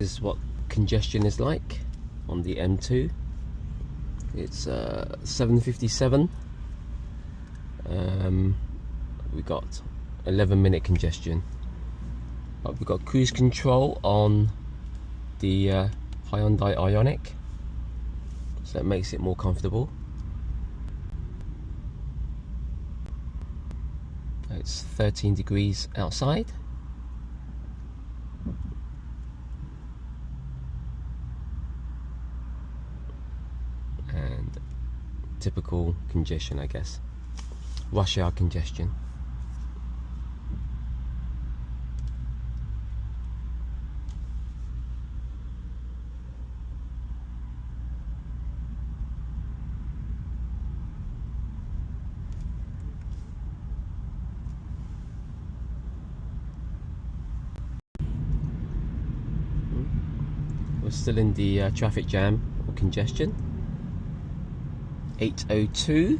This is what congestion is like on the M2. It's 7:57. We got 11-minute congestion, but we've got cruise control on the Hyundai Ioniq, so it makes it more comfortable. It's 13 degrees outside. And typical congestion, I guess. Rush hour congestion. We're still in the traffic jam or congestion. 8:02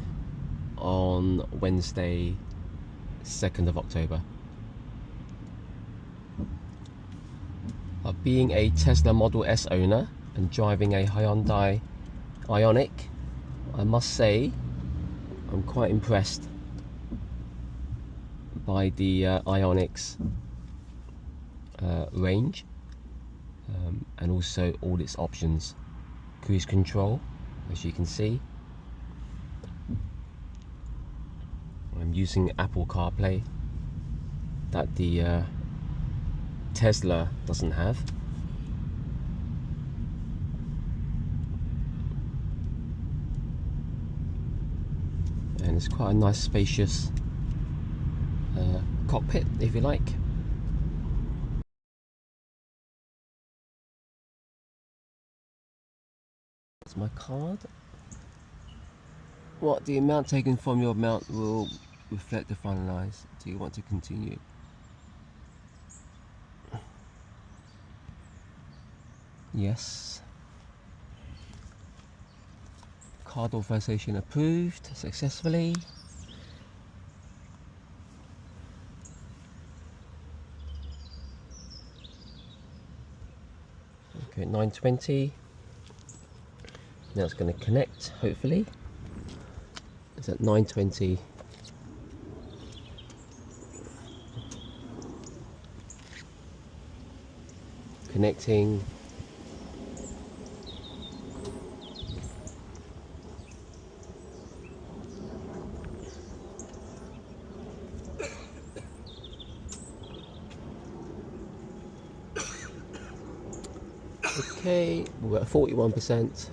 on Wednesday, 2nd of October. Being a Tesla Model S owner and driving a Hyundai Ioniq, I must say I'm quite impressed by the Ioniq's range, and also all its options. Cruise control, as you can see. I'm using Apple CarPlay that the Tesla doesn't have. And it's quite a nice spacious cockpit, if you like. That's my card. What the amount taken from your amount will reflect the finalize. Do you want to continue? Yes. Card authorization approved successfully. Okay, 9:20. Now it's going to connect, hopefully. It's at 9:20. Connecting. Okay, we're at 41%.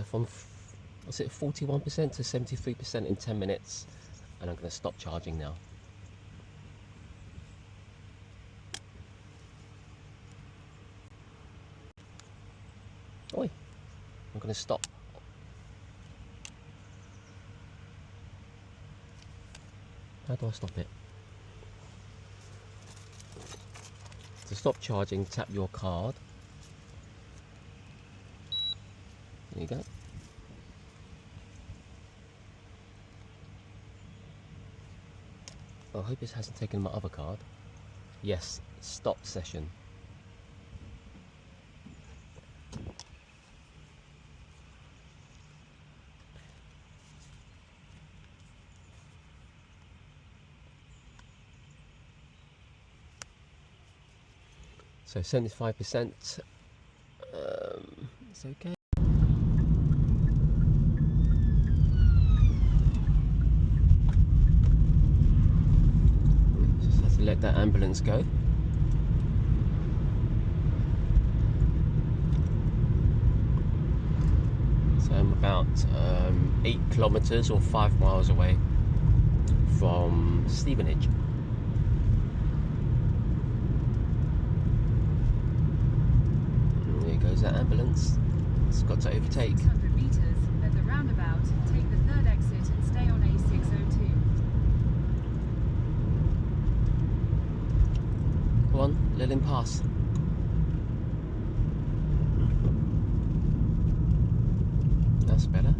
From what's it, 41% to 73% in 10 minutes, and I'm going to stop charging now. Oi, I'm going to stop. How do I stop it? To stop charging, tap your card. There you go. I hope it hasn't taken my other card. Yes, stop session. So 75%, it's okay. Just have to let that ambulance go. So I'm about 8 kilometers or 5 miles away from Stevenage. Goes that ambulance. It's got to overtake. 600 meters at the roundabout, take the 3rd exit and stay on A602. Go on, let him pass. That's better.